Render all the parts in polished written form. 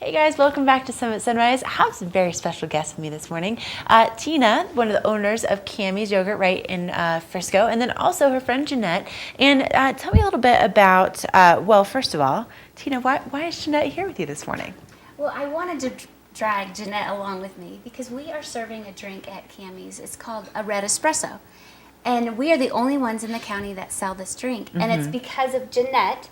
Hey guys, welcome back to Summit Sunrise. I have some very special guests with me this morning. Tina, one of the owners of Cameez Yogurt right in Frisco, and then also her friend Jeanette. And tell me a little bit about, well, first of all, Tina, why is Jeanette here with you this morning? Well, I wanted to drag Jeanette along with me because we are serving a drink at Cameez. It's called a red espresso. And we are the only ones in the county that sell this drink. Mm-hmm. And it's because of Jeanette.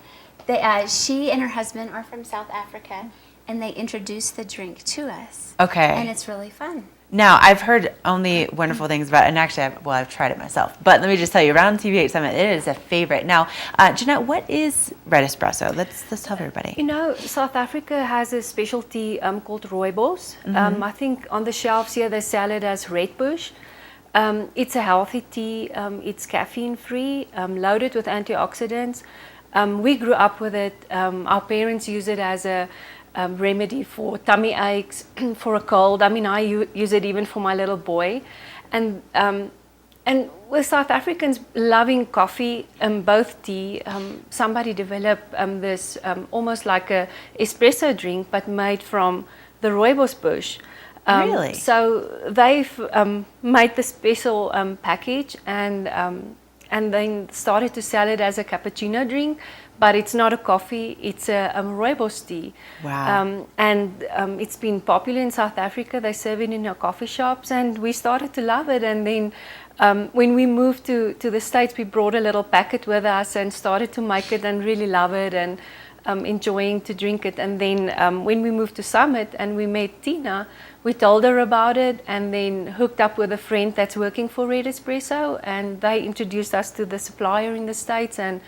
She and her husband are from South Africa, and they introduced the drink to us. Okay. And it's really fun. Now, I've heard only wonderful things about it, and actually, I've tried it myself. But let me just tell you, around TV8 Summit, it is a favorite. Now, Jeanette, what is red espresso? Let's tell everybody. You know, South Africa has a specialty called rooibos. Mm-hmm. I think on the shelves here, they sell it as Red Bush. It's a healthy tea. It's caffeine-free, loaded with antioxidants. We grew up with it. Our parents use it as a remedy for tummy aches, for a cold. I mean, I use it even for my little boy. And with South Africans loving coffee and both tea, somebody developed this almost like a espresso drink, but made from the rooibos bush. Really? So they've made the special package and then started to sell it as a cappuccino drink, but it's not a coffee, it's a rooibos tea. Wow. And it's been popular in South Africa. They serve it in our coffee shops, and we started to love it. And then when we moved to the States, we brought a little packet with us and started to make it and really love it and enjoying to drink it. And then when we moved to Summit and we met Tina, we told her about it and then hooked up with a friend that's working for Red Espresso, and they introduced us to the supplier in the States, and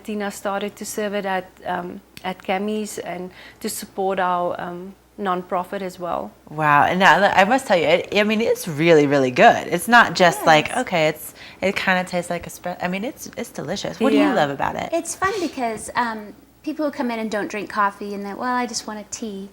Tina started to serve it at Cameez and to support our non-profit as well. Wow. And now I must tell you, it's really, really good. It's not just like, okay, it kind of tastes like espresso. I mean, it's delicious. What do you love about it? It's fun because people who come in and don't drink coffee and that, well, I just want a tea.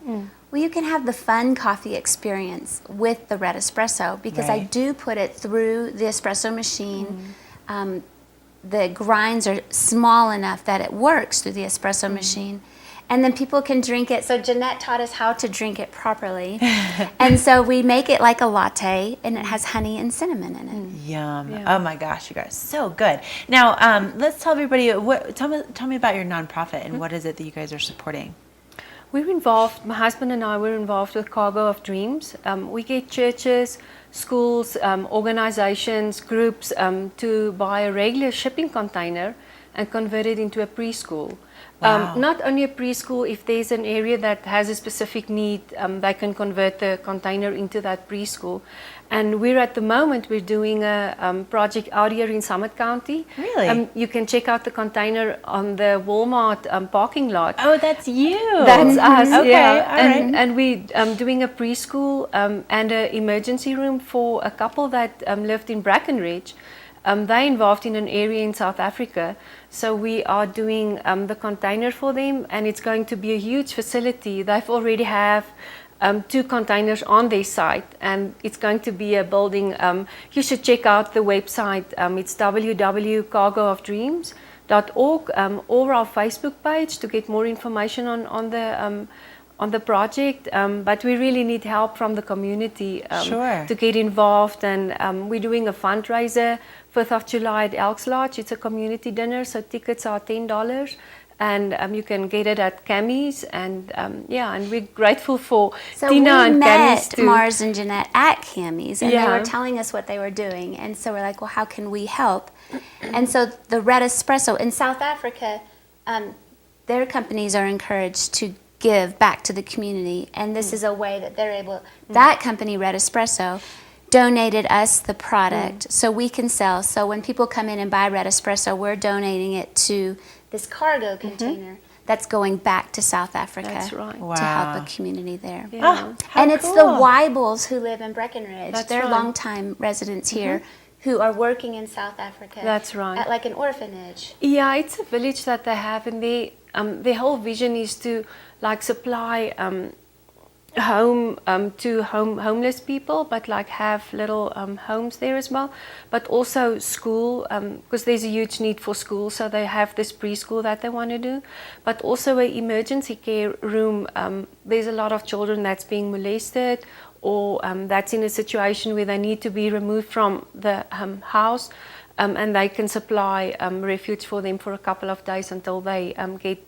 Well, you can have the fun coffee experience with the red espresso because I do put it through the espresso machine. The grinds are small enough that it works through the espresso machine. And then people can drink it. So Jeanette taught us how to drink it properly. And so we make it like a latte, and it has honey and cinnamon in it. Yum. Yeah. Oh my gosh, you guys, so good. Now, let's tell everybody, tell me about your nonprofit and what is it that you guys are supporting? We're involved, my husband and I, we're involved with Cargo of Dreams. We get churches, schools, organizations, groups to buy a regular shipping container and convert it into a preschool. Wow. Not only a preschool, if there's an area that has a specific need, they can convert the container into that preschool. And we're doing a project out here in Summit County. Really? You can check out the container on the Walmart parking lot. Oh, that's you. That's us. Okay, yeah. all right. And we're doing a preschool and an emergency room for a couple that lived in Brackenridge. They're involved in an area in South Africa, so we are doing the container for them, and it's going to be a huge facility. They've already have 2 containers on their site, and it's going to be a building. You should check out the website. It's www.cargoofdreams.org or our Facebook page to get more information on the project, but we really need help from the community to get involved. And we're doing a fundraiser 5th of July at Elks Lodge. It's a community dinner, so tickets are $10, and you can get it at Cameez. And and we're grateful for Tina and Cameez. So we met Mars and Jeanette at Cameez, and they were telling us what they were doing, and so we're like, well, how can we help? And so the red espresso in South Africa, their companies are encouraged to give back to the community, and this is a way that they're able. That company, Red Espresso, donated us the product so we can sell. So when people come in and buy Red Espresso, we're donating it to this cargo container that's going back to South Africa. That's right. Wow. To help a community there. Yeah. And it's the Weibels who live in Breckenridge. That's They're right. longtime residents here who are working in South Africa. That's right. At like an orphanage. Yeah, it's a village that they have, and their whole vision is to like supply home to homeless people, but like have little homes there as well, but also school, because there's a huge need for school, so they have this preschool that they want to do, but also an emergency care room. There's a lot of children that's being molested, or that's in a situation where they need to be removed from the house, and they can supply refuge for them for a couple of days until they get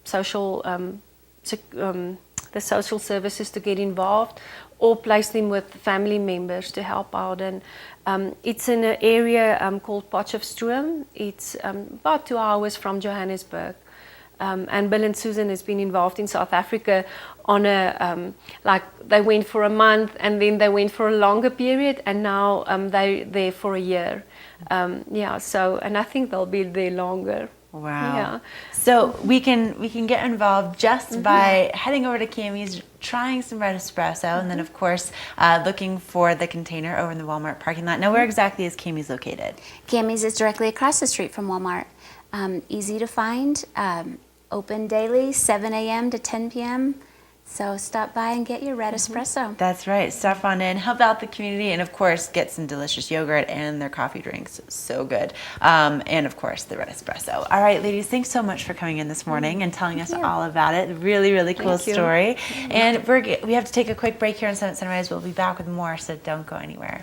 social the social services to get involved, or place them with family members to help out. And it's in an area called Potchefstroom. It's about 2 hours from Johannesburg. And Bill and Susan has been involved in South Africa on a, like they went for a month and then they went for a longer period, and now they're there for a year. Yeah, so, and I think they'll be there longer. Wow. Yeah. So we can get involved just by heading over to Cameez, trying some red espresso, and then of course looking for the container over in the Walmart parking lot. Now, where exactly is Cameez located? Cameez is directly across the street from Walmart. Easy to find, open daily, 7 a.m. to 10 p.m. So stop by and get your red espresso. That's right. Stop on in, help out the community, and of course get some delicious yogurt and their coffee drinks. So good. And of course the red espresso. All right, ladies, thanks so much for coming in this morning and telling us all about it. Really, really cool story. And we have to take a quick break here on Summit Sunrise. We'll be back with more, so don't go anywhere.